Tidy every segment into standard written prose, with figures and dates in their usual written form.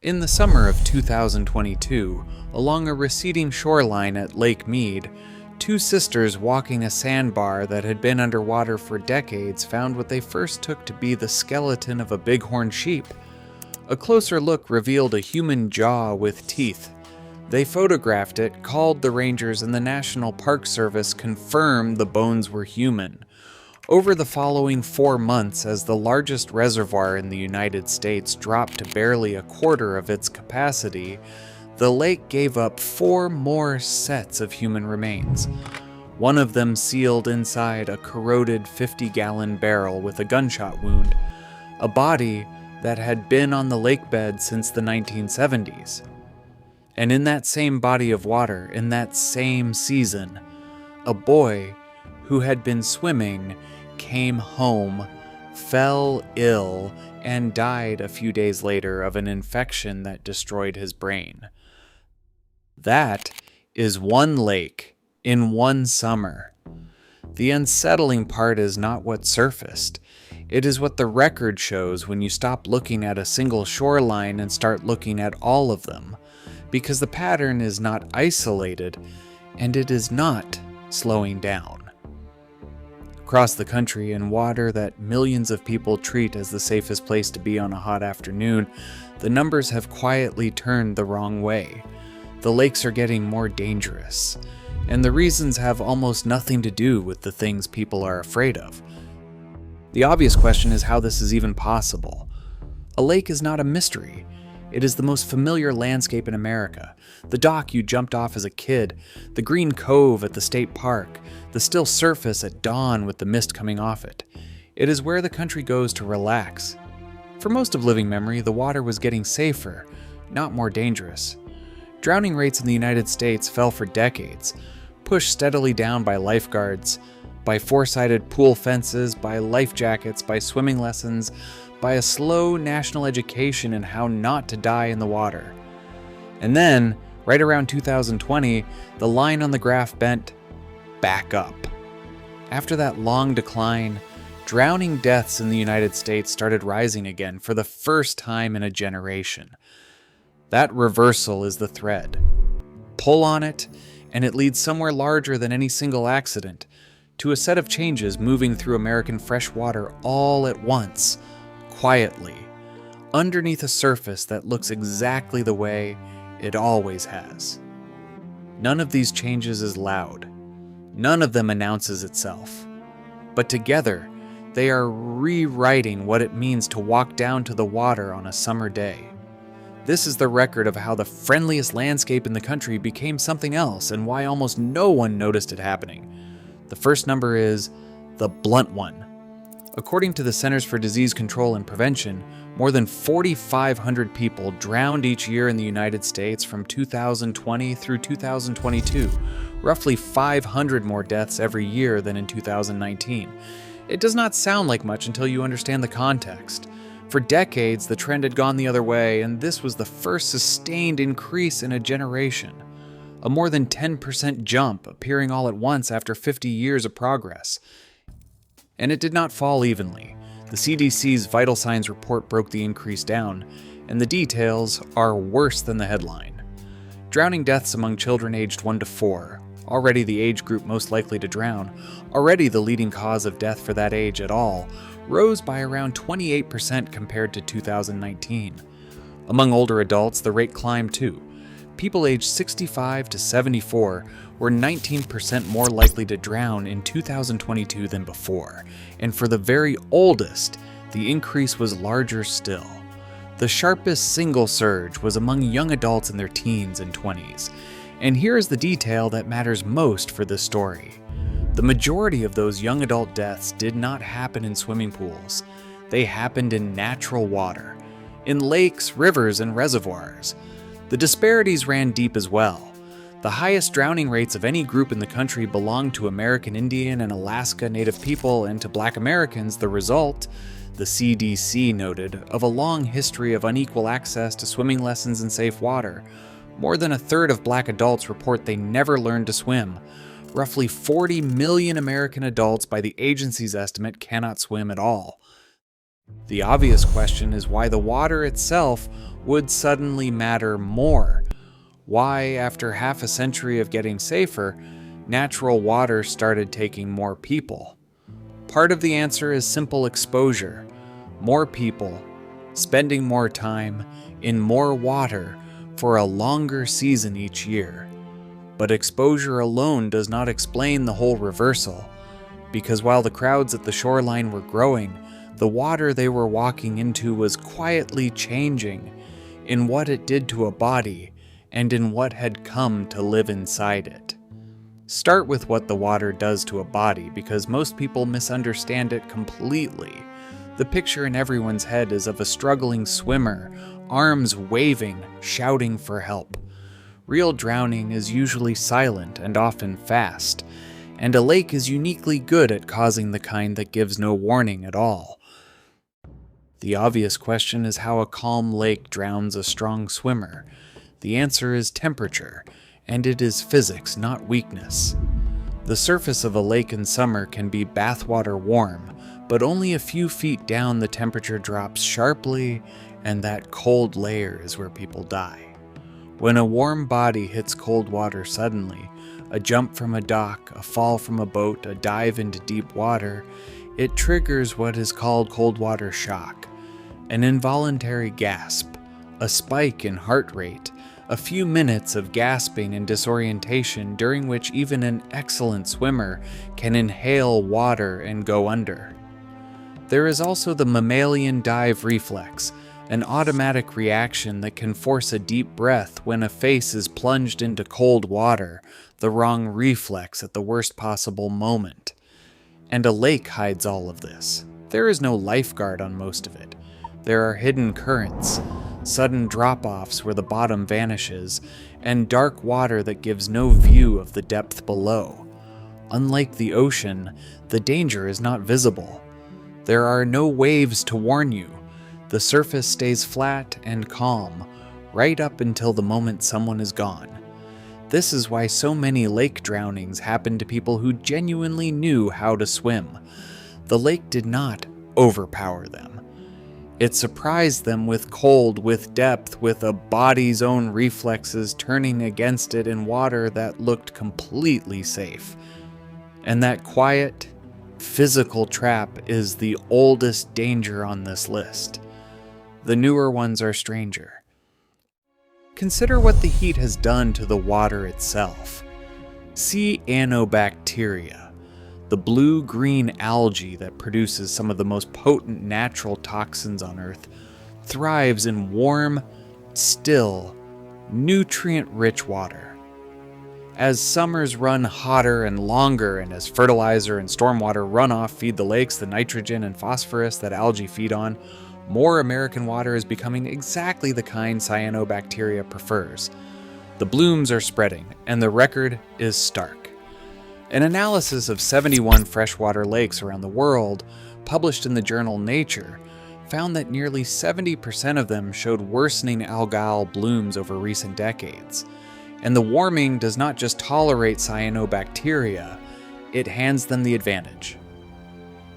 In the summer of 2022, along a receding shoreline at Lake Mead, two sisters walking a sandbar that had been underwater for decades found what they first took to be the skeleton of a bighorn sheep. A closer look revealed a human jaw with teeth. They photographed it, called the rangers, and the National Park Service confirmed the bones were human. Over the following 4 months, as the largest reservoir in the United States dropped to barely a quarter of its capacity, the lake gave up 4 more sets of human remains. One of them sealed inside a corroded 50-gallon barrel with a gunshot wound, a body that had been on the lakebed since the 1970s. And in that same body of water, in that same season, a boy who had been swimming came home, fell ill, and died a few days later of an infection that destroyed his brain. That is one lake in one summer. The unsettling part is not what surfaced. It is what the record shows when you stop looking at a single shoreline and start looking at all of them, because the pattern is not isolated, and it is not slowing down. Across the country, in water that millions of people treat as the safest place to be on a hot afternoon, the numbers have quietly turned the wrong way. The lakes are getting more dangerous, and the reasons have almost nothing to do with the things people are afraid of. The obvious question is how this is even possible. A lake is not a mystery. It is the most familiar landscape in America. The dock you jumped off as a kid, the green cove at the state park, the still surface at dawn with the mist coming off it. It is where the country goes to relax. For most of living memory, the water was getting safer, not more dangerous. Drowning rates in the United States fell for decades, pushed steadily down by lifeguards, by four-sided pool fences, by life jackets, by swimming lessons, by a slow national education in how not to die in the water. And then, right around 2020, the line on the graph bent back up. After that long decline, drowning deaths in the United States started rising again for the first time in a generation. That reversal is the thread. Pull on it, and it leads somewhere larger than any single accident, to a set of changes moving through American freshwater all at once, quietly, underneath a surface that looks exactly the way it always has. None of these changes is loud. None of them announces itself. But together, they are rewriting what it means to walk down to the water on a summer day. This is the record of how the friendliest landscape in the country became something else and why almost no one noticed it happening. The first number is the blunt one. According to the Centers for Disease Control and Prevention, more than 4,500 people drowned each year in the United States from 2020 through 2022, roughly 500 more deaths every year than in 2019. It does not sound like much until you understand the context. For decades, the trend had gone the other way, and this was the first sustained increase in a generation. A more than 10% jump appearing all at once after 50 years of progress. And it did not fall evenly. The CDC's Vital Signs report broke the increase down, and the details are worse than the headline. Drowning deaths among children aged 1 to 4, already the age group most likely to drown, already the leading cause of death for that age at all, rose by around 28% compared to 2019. Among older adults, the rate climbed too. People aged 65 to 74 were 19% more likely to drown in 2022 than before, and for the very oldest, the increase was larger still. The sharpest single surge was among young adults in their teens and 20s, and here is the detail that matters most for this story. The majority of those young adult deaths did not happen in swimming pools. They happened in natural water, in lakes, rivers, and reservoirs. The disparities ran deep as well. The highest drowning rates of any group in the country belonged to American Indian and Alaska Native people, and to Black Americans, the result, the CDC noted, of a long history of unequal access to swimming lessons in safe water. More than a third of Black adults report they never learned to swim. Roughly 40 million American adults, by the agency's estimate, cannot swim at all. The obvious question is why the water itself would suddenly matter more. Why, after half a century of getting safer, natural water started taking more people. Part of the answer is simple exposure. More people, spending more time, in more water, for a longer season each year. But exposure alone does not explain the whole reversal, because while the crowds at the shoreline were growing, the water they were walking into was quietly changing in what it did to a body and in what had come to live inside it. Start with what the water does to a body, because most people misunderstand it completely. The picture in everyone's head is of a struggling swimmer, arms waving, shouting for help. Real drowning is usually silent and often fast, and a lake is uniquely good at causing the kind that gives no warning at all. The obvious question is how a calm lake drowns a strong swimmer. The answer is temperature, and it is physics, not weakness. The surface of a lake in summer can be bathwater warm, but only a few feet down the temperature drops sharply, and that cold layer is where people die. When a warm body hits cold water suddenly, a jump from a dock, a fall from a boat, a dive into deep water, it triggers what is called cold water shock. An involuntary gasp, a spike in heart rate, a few minutes of gasping and disorientation during which even an excellent swimmer can inhale water and go under. There is also the mammalian dive reflex, an automatic reaction that can force a deep breath when a face is plunged into cold water, the wrong reflex at the worst possible moment. And a lake hides all of this. There is no lifeguard on most of it. There are hidden currents, sudden drop-offs where the bottom vanishes, and dark water that gives no view of the depth below. Unlike the ocean, the danger is not visible. There are no waves to warn you. The surface stays flat and calm, right up until the moment someone is gone. This is why so many lake drownings happen to people who genuinely knew how to swim. The lake did not overpower them. It surprised them with cold, with depth, with a body's own reflexes turning against it in water that looked completely safe. And that quiet, physical trap is the oldest danger on this list. The newer ones are stranger. Consider what the heat has done to the water itself. Cyanobacteria, the blue-green algae that produces some of the most potent natural toxins on Earth, thrives in warm, still, nutrient-rich water. As summers run hotter and longer, and as fertilizer and stormwater runoff feed the lakes the nitrogen and phosphorus that algae feed on, more American water is becoming exactly the kind cyanobacteria prefers. The blooms are spreading, and the record is stark. An analysis of 71 freshwater lakes around the world, published in the journal Nature, found that nearly 70% of them showed worsening algal blooms over recent decades. And the warming does not just tolerate cyanobacteria, it hands them the advantage.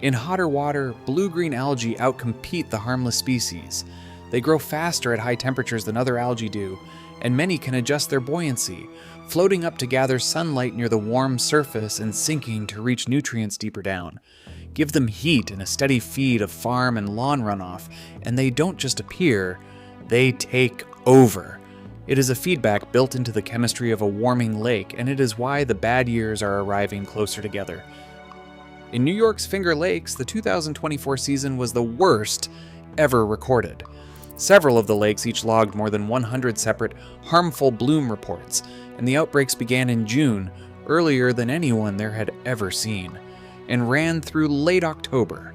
In hotter water, blue-green algae outcompete the harmless species. They grow faster at high temperatures than other algae do, and many can adjust their buoyancy, floating up to gather sunlight near the warm surface and sinking to reach nutrients deeper down. Give them heat and a steady feed of farm and lawn runoff, and they don't just appear, they take over. It is a feedback built into the chemistry of a warming lake, and it is why the bad years are arriving closer together. In New York's Finger Lakes, the 2024 season was the worst ever recorded. Several of the lakes each logged more than 100 separate harmful bloom reports, and the outbreaks began in June, earlier than anyone there had ever seen, and ran through late October.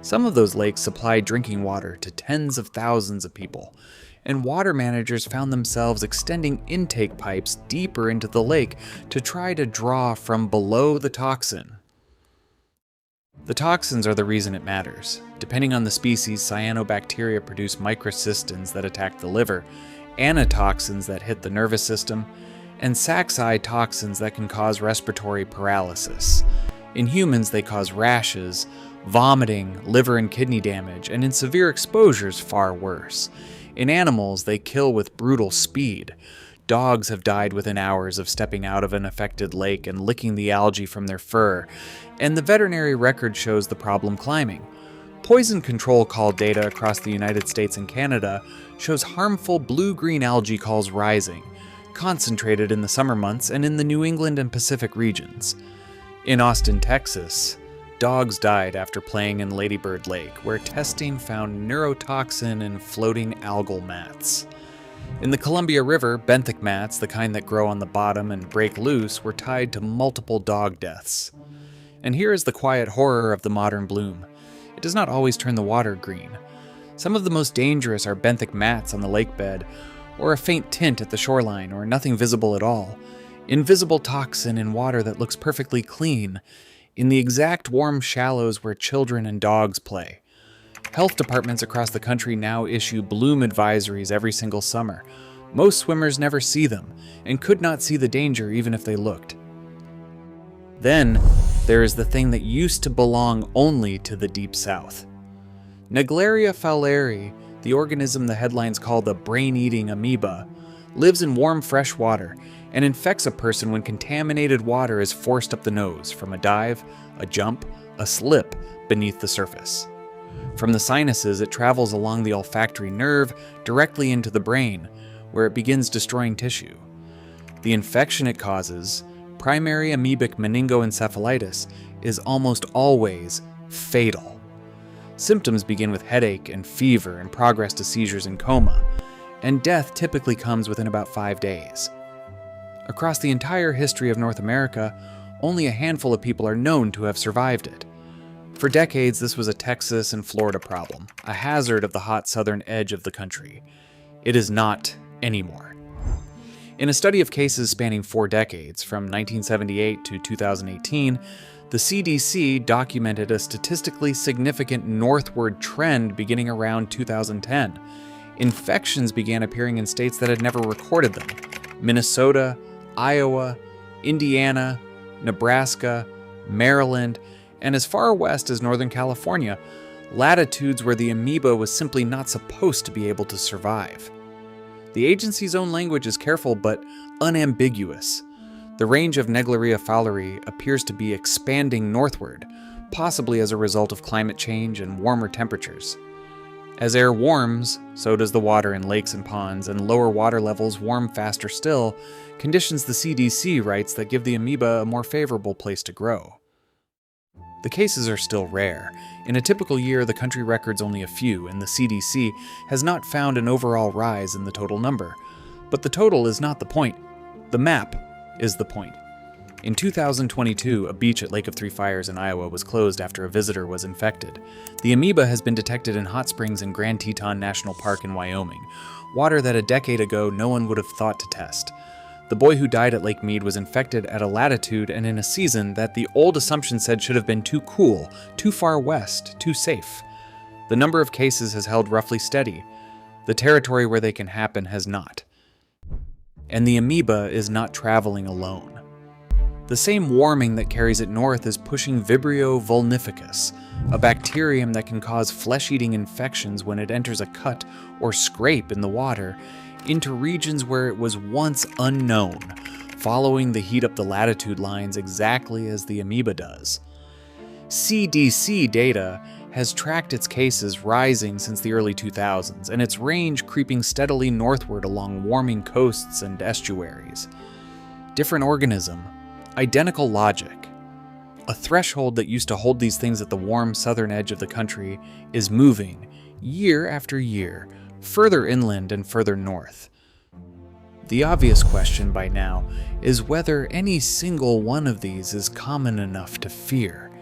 Some of those lakes supplied drinking water to tens of thousands of people, and water managers found themselves extending intake pipes deeper into the lake to try to draw from below the toxin. The toxins are the reason it matters. Depending on the species, cyanobacteria produce microcystins that attack the liver, anatoxins that hit the nervous system, and saxi toxins that can cause respiratory paralysis. In humans, they cause rashes, vomiting, liver and kidney damage, and in severe exposures, far worse. In animals, they kill with brutal speed. Dogs have died within hours of stepping out of an affected lake and licking the algae from their fur, and the veterinary record shows the problem climbing. Poison control call data across the United States and Canada shows harmful blue-green algae calls rising, concentrated in the summer months and in the New England and Pacific regions. In Austin, Texas, dogs died after playing in Lady Bird Lake, where testing found neurotoxin in floating algal mats. In the Columbia River, benthic mats, the kind that grow on the bottom and break loose, were tied to multiple dog deaths. And here is the quiet horror of the modern bloom. It does not always turn the water green. Some of the most dangerous are benthic mats on the lakebed, or a faint tint at the shoreline, or nothing visible at all. Invisible toxin in water that looks perfectly clean, in the exact warm shallows where children and dogs play. Health departments across the country now issue bloom advisories every single summer. Most swimmers never see them, and could not see the danger even if they looked. Then, there is the thing that used to belong only to the Deep South. Naegleria fowleri, the organism the headlines call the brain-eating amoeba, lives in warm fresh water and infects a person when contaminated water is forced up the nose from a dive, a jump, a slip beneath the surface. From the sinuses, it travels along the olfactory nerve directly into the brain, where it begins destroying tissue. The infection it causes, primary amoebic meningoencephalitis, is almost always fatal. Symptoms begin with headache and fever and progress to seizures and coma, and death typically comes within about 5 days. Across the entire history of North America, only a handful of people are known to have survived it. For decades, this was a Texas and Florida problem, a hazard of the hot southern edge of the country. It is not anymore. In a study of cases spanning 4 decades, from 1978 to 2018, the CDC documented a statistically significant northward trend beginning around 2010. Infections began appearing in states that had never recorded them: Minnesota, Iowa, Indiana, Nebraska, Maryland, and as far west as Northern California, latitudes where the amoeba was simply not supposed to be able to survive. The agency's own language is careful but unambiguous. The range of Naegleria fowleri appears to be expanding northward, possibly as a result of climate change and warmer temperatures. As air warms, so does the water in lakes and ponds, and lower water levels warm faster still, conditions the CDC writes that give the amoeba a more favorable place to grow. The cases are still rare. In a typical year, the country records only a few, and the CDC has not found an overall rise in the total number. But the total is not the point. The map is the point. In 2022, a beach at Lake of Three Fires in Iowa was closed after a visitor was infected. The amoeba has been detected in hot springs in Grand Teton National Park in Wyoming, water that a decade ago no one would have thought to test. The boy who died at Lake Mead was infected at a latitude and in a season that the old assumption said should have been too cool, too far west, too safe. The number of cases has held roughly steady. The territory where they can happen has not. And the amoeba is not traveling alone. The same warming that carries it north is pushing Vibrio vulnificus, a bacterium that can cause flesh-eating infections when it enters a cut or scrape in the water, into regions where it was once unknown, following the heat up the latitude lines exactly as the amoeba does. CDC data has tracked its cases rising since the early 2000s, and its range creeping steadily northward along warming coasts and estuaries. Different organism, identical logic. A threshold that used to hold these things at the warm southern edge of the country is moving, year after year, further inland and further north. The obvious question by now is whether any single one of these is common enough to fear.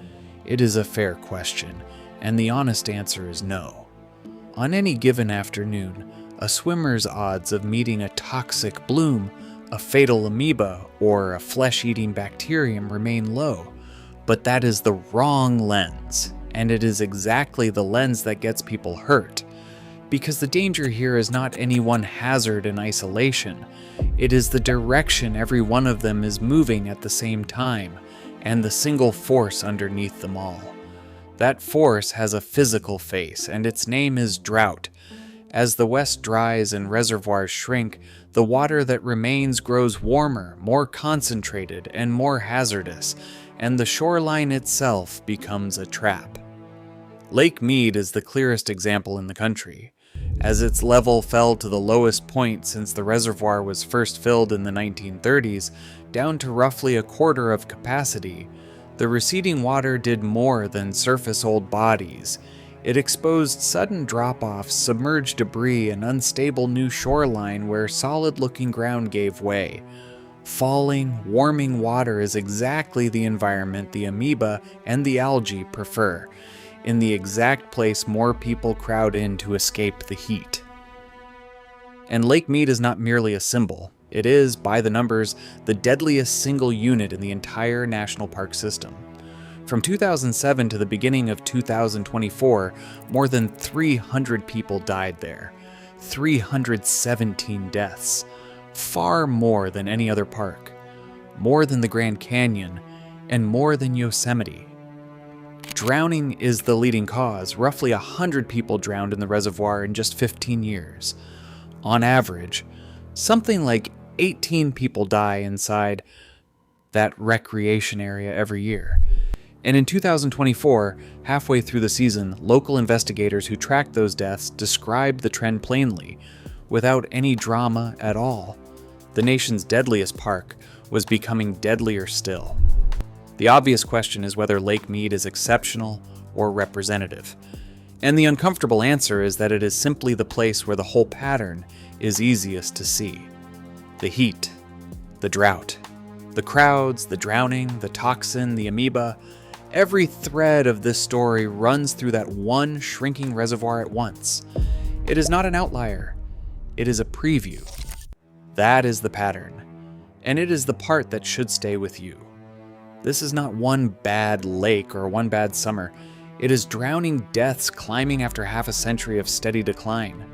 It is a fair question, and the honest answer is no. On any given afternoon, a swimmer's odds of meeting a toxic bloom, a fatal amoeba, or a flesh-eating bacterium remain low, but that is the wrong lens, and it is exactly the lens that gets people hurt. Because the danger here is not any one hazard in isolation, it is the direction every one of them is moving at the same time, and the single force underneath them all. That force has a physical face, and its name is drought. As the west dries and reservoirs shrink, the water that remains grows warmer, more concentrated, and more hazardous, and the shoreline itself becomes a trap. Lake Mead is the clearest example in the country. As its level fell to the lowest point since the reservoir was first filled in the 1930s, down to roughly a quarter of capacity, the receding water did more than surface old bodies. It exposed sudden drop-offs, submerged debris, and unstable new shoreline where solid-looking ground gave way. Falling, warming water is exactly the environment the amoeba and the algae prefer, in the exact place more people crowd in to escape the heat. And Lake Mead is not merely a symbol. It is, by the numbers, the deadliest single unit in the entire national park system. From 2007 to the beginning of 2024, more than 300 people died there. 317 deaths. Far more than any other park. More than the Grand Canyon, and more than Yosemite. Drowning is the leading cause. Roughly 100 people drowned in the reservoir in just 15 years. On average, something like 18 people die inside that recreation area every year. And in 2024, halfway through the season, local investigators who tracked those deaths described the trend plainly, without any drama at all. The nation's deadliest park was becoming deadlier still. The obvious question is whether Lake Mead is exceptional or representative. And the uncomfortable answer is that it is simply the place where the whole pattern is easiest to see. The heat, the drought, the crowds, the drowning, the toxin, the amoeba. Every thread of this story runs through that one shrinking reservoir at once. It is not an outlier. It is a preview. That is the pattern. And it is the part that should stay with you. This is not one bad lake or one bad summer. It is drowning deaths climbing after half a century of steady decline.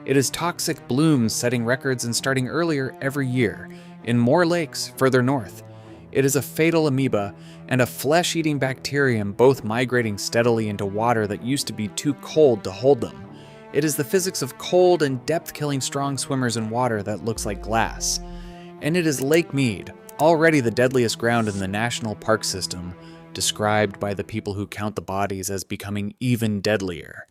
It is toxic blooms setting records and starting earlier every year, in more lakes further north. It is a fatal amoeba and a flesh-eating bacterium both migrating steadily into water that used to be too cold to hold them. It is the physics of cold and depth-killing strong swimmers in water that looks like glass. And it is Lake Mead, already the deadliest ground in the national park system, described by the people who count the bodies as becoming even deadlier.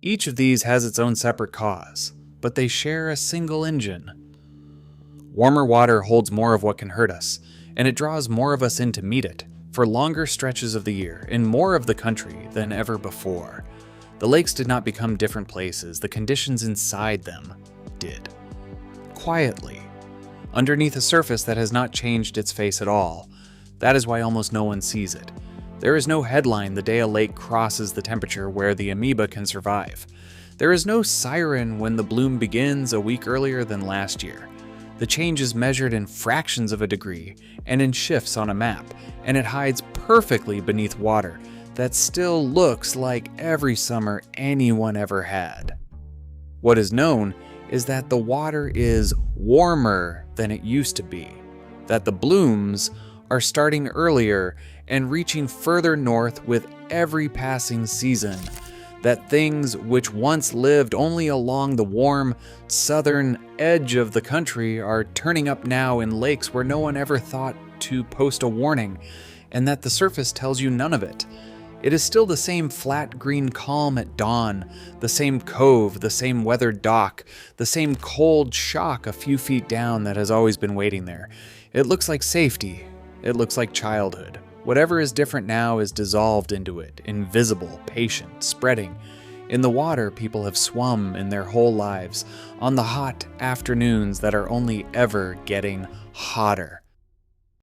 Each of these has its own separate cause, but they share a single engine. Warmer water holds more of what can hurt us, and it draws more of us in to meet it, for longer stretches of the year, in more of the country than ever before. The lakes did not become different places, the conditions inside them did. Quietly, underneath a surface that has not changed its face at all. That is why almost no one sees it. There is no headline the day a lake crosses the temperature where the amoeba can survive. There is no siren when the bloom begins a week earlier than last year. The change is measured in fractions of a degree and in shifts on a map, and it hides perfectly beneath water that still looks like every summer anyone ever had. What is known is that the water is warmer than it used to be, that the blooms are starting earlier and reaching further north with every passing season, that things which once lived only along the warm southern edge of the country are turning up now in lakes where no one ever thought to post a warning, and that the surface tells you none of it. It is still the same flat green calm at dawn, the same cove, the same weathered dock, the same cold shock a few feet down that has always been waiting there. It looks like safety. It looks like childhood. Whatever is different now is dissolved into it, invisible, patient, spreading. In the water people have swum in their whole lives, on the hot afternoons that are only ever getting hotter.